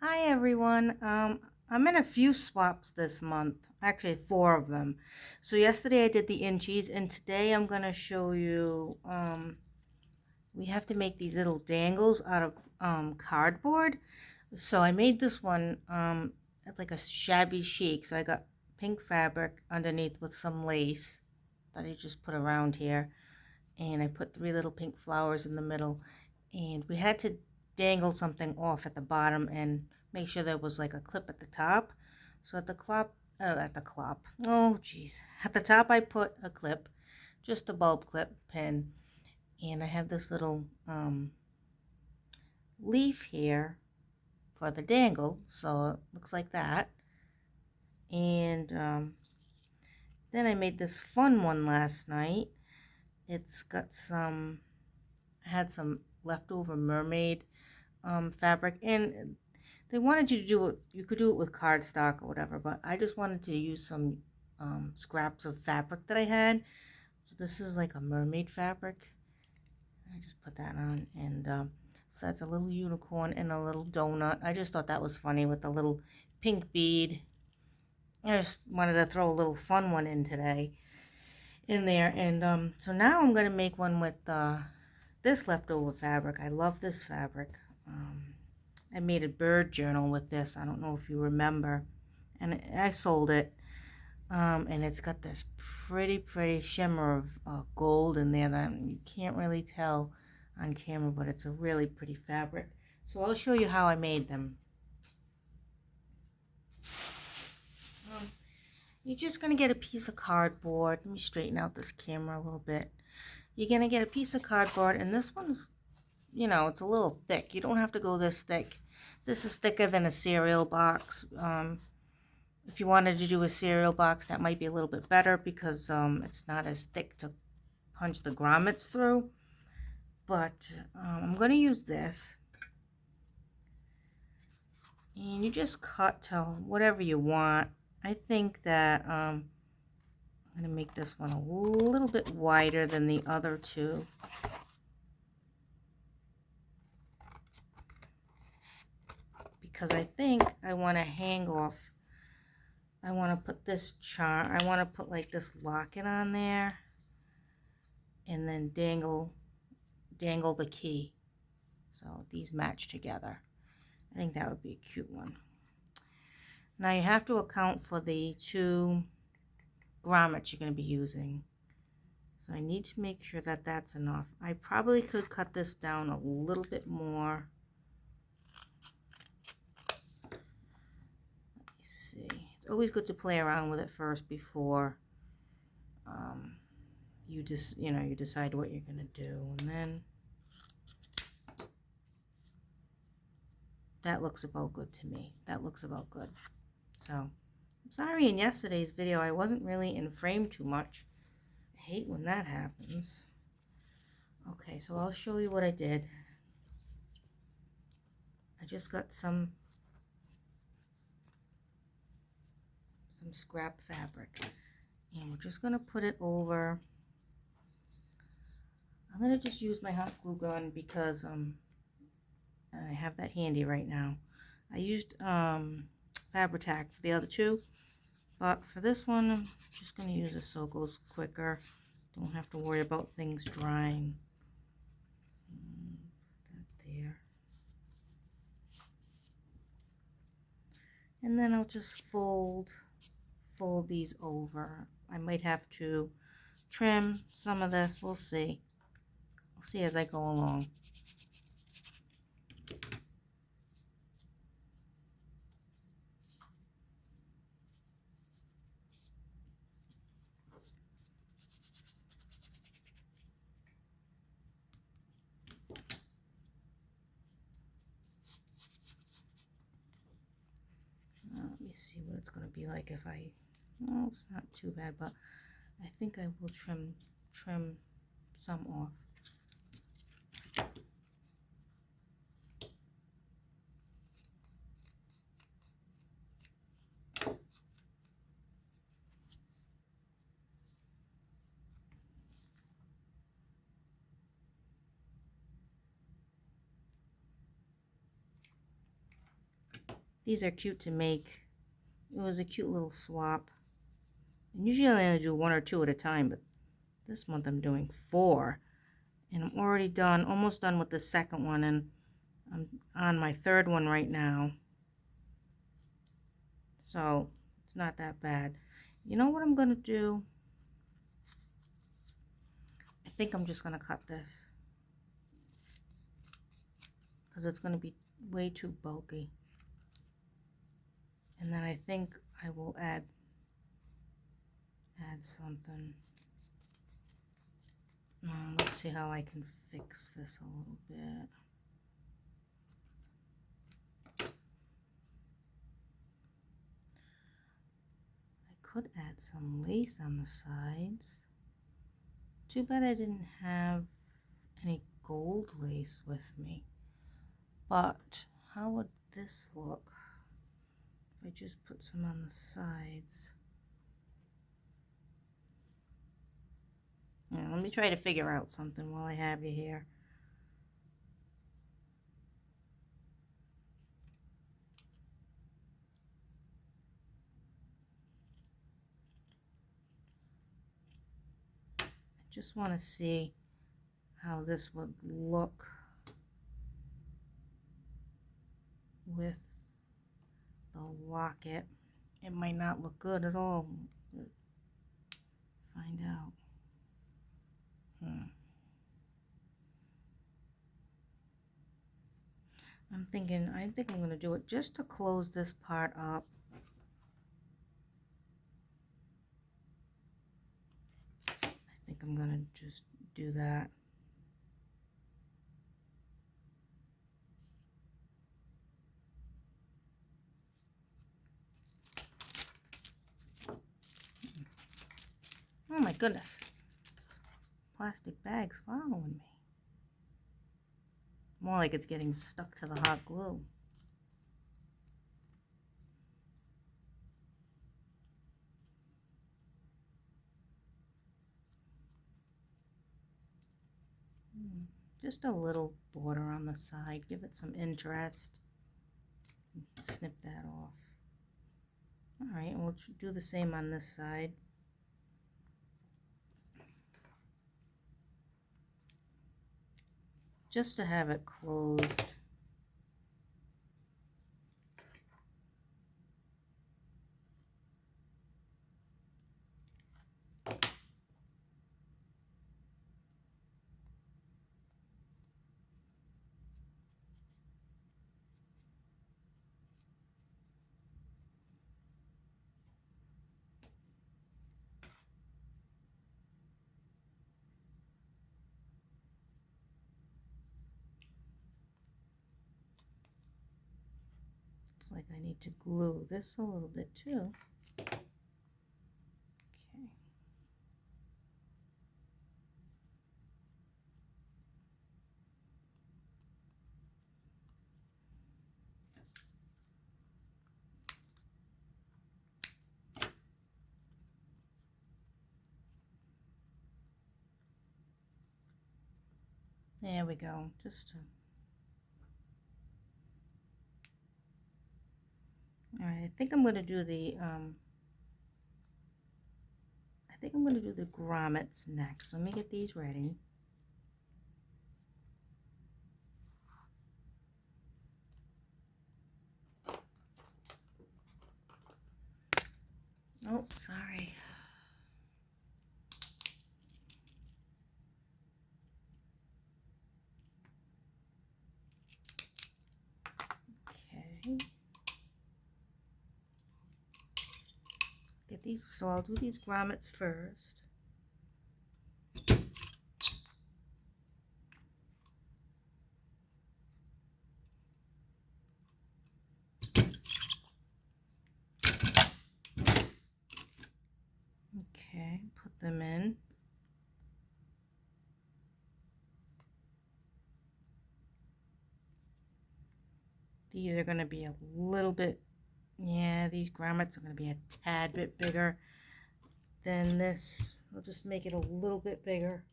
Hi everyone. I'm in a few swaps this month, actually four of them. So yesterday I did the inchies, and today I'm gonna show you. We have to make these little dangles out of cardboard. So I made this one at like a shabby chic. So I got pink fabric underneath with some lace that I just put around here, and I put three little pink flowers in the middle, and we had to dangle something off at the bottom and make sure there was like a clip at the top. So oh geez, at the top I put a clip, just a bulb clip pin, and I have this little leaf here for the dangle, so it looks like that. And then I made this fun one last night. It's got some, I had some leftover mermaid fabric, and they wanted you to do it. You could do it with cardstock or whatever, but I just wanted to use some scraps of fabric that I had. So this is like a mermaid fabric. I just put that on, and so that's a little unicorn and a little donut. I just thought that was funny with the little pink bead. I just wanted to throw a little fun one in today in there, and so now I'm gonna make one with this leftover fabric. I love this fabric. I made a bird journal with this. I don't know if you remember, and I sold it. And it's got this pretty shimmer of gold in there that you can't really tell on camera, but it's a really pretty fabric. So I'll show you how I made them. Um, you're just gonna get a piece of cardboard. Let me straighten out this camera a little bit. You're gonna get a piece of cardboard, and this one's, it's a little thick. You don't have to go this thick. This is thicker than a cereal box. If you wanted to do a cereal box, that might be a little bit better because it's not as thick to punch the grommets through. But I'm going to use this. And you just cut to whatever you want. I think that I'm going to make this one a little bit wider than the other two. Because I think I want to hang off. I want to put this charm. I want to put like this locket on there. And then dangle the key. So these match together. I think that would be a cute one. Now you have to account for the two grommets you're going to be using. So I need to make sure that that's enough. I probably could cut this down a little bit more. Let me see. It's always good to play around with it first before you you decide what you're going to do. And then that looks about good to me. That looks about good. So I'm sorry, in yesterday's video I wasn't really in frame too much. I hate when that happens. Okay, so I'll show you what I did. I just got some scrap fabric, and we're just going to put it over. I'm going to just use my hot glue gun because I have that handy right now. I used Fabri-Tac for the other two, but for this one I'm just going to use this so it goes quicker. Don't have to worry about things drying. Put that there. And then I'll just fold these over. I might have to trim some of this. We'll see. We'll see as I go along. Let me see what it's going to be like if I, no, it's not too bad, but I think I will trim some off. These are cute to make. It was a cute little swap. And usually I only do 1 or 2 at a time, but this month I'm doing 4. And I'm already done, almost done with the second one, and I'm on my third one right now. So it's not that bad. You know what I'm gonna do? I think I'm just gonna cut this because it's gonna be way too bulky. And then I think I will add something. Let's see how I can fix this a little bit. I could add some lace on the sides. Too bad I didn't have any gold lace with me. But how would this look if I just put some on the sides? Yeah, let me try to figure out something while I have you here. I just want to see how this would look with the locket. It might not look good at all. Find out. I think I'm going to do it just to close this part up. I think I'm going to just do that. Oh my goodness. Plastic bags following me. More like it's getting stuck to the hot glue. Just a little border on the side. Give it some interest. Snip that off. Alright, and we'll do the same on this side. Just to have it closed. Looks like I need to glue this a little bit too. Okay. There we go. Alright, I think I'm going to do the grommets next. Let me get these ready. Oh, sorry. Okay. Get these, so I'll do these grommets first. Okay, put them in. These are going to be a little bit, yeah, these grommets are going to be a tad bit bigger than this. I'll just make it a little bit bigger.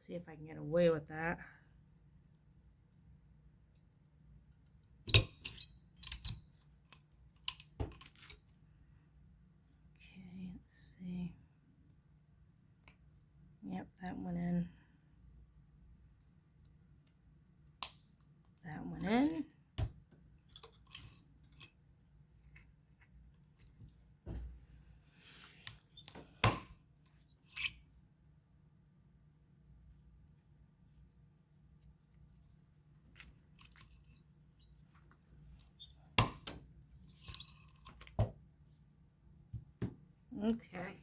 See if I can get away with that. Okay, let's see. Yep, that went in. That went in. Okay.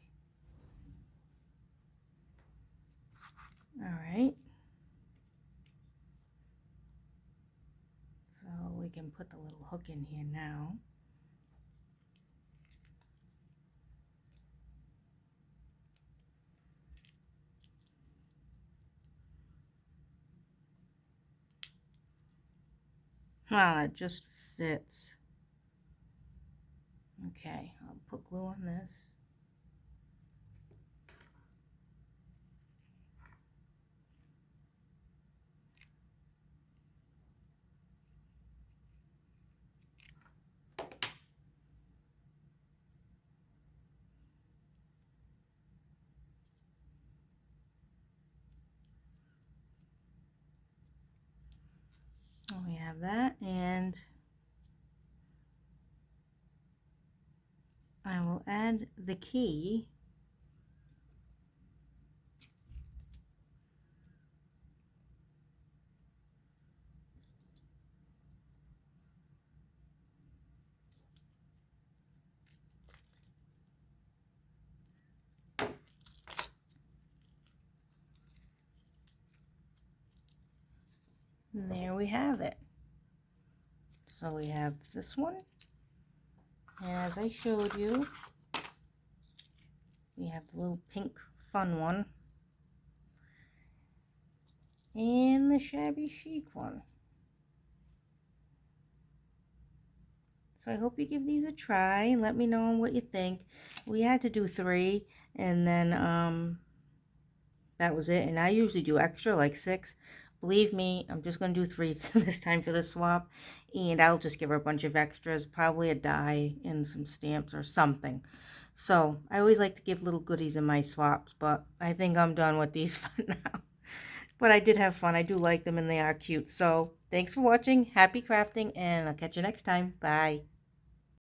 All right. So we can put the little hook in here now. Ah, it just fits. Okay, I'll put glue on this. We have that, and I will add the key. And there we have it. So we have this one, and as I showed you, we have the little pink fun one and the shabby chic one. So I hope you give these a try and let me know what you think. We had to do 3, and then that was it. And I usually do extra, like 6. Believe me, I'm just going to do 3 this time for the swap, and I'll just give her a bunch of extras, probably a die and some stamps or something. So I always like to give little goodies in my swaps, but I think I'm done with these for now. But I did have fun. I do like them, and they are cute. So thanks for watching. Happy crafting, and I'll catch you next time. Bye.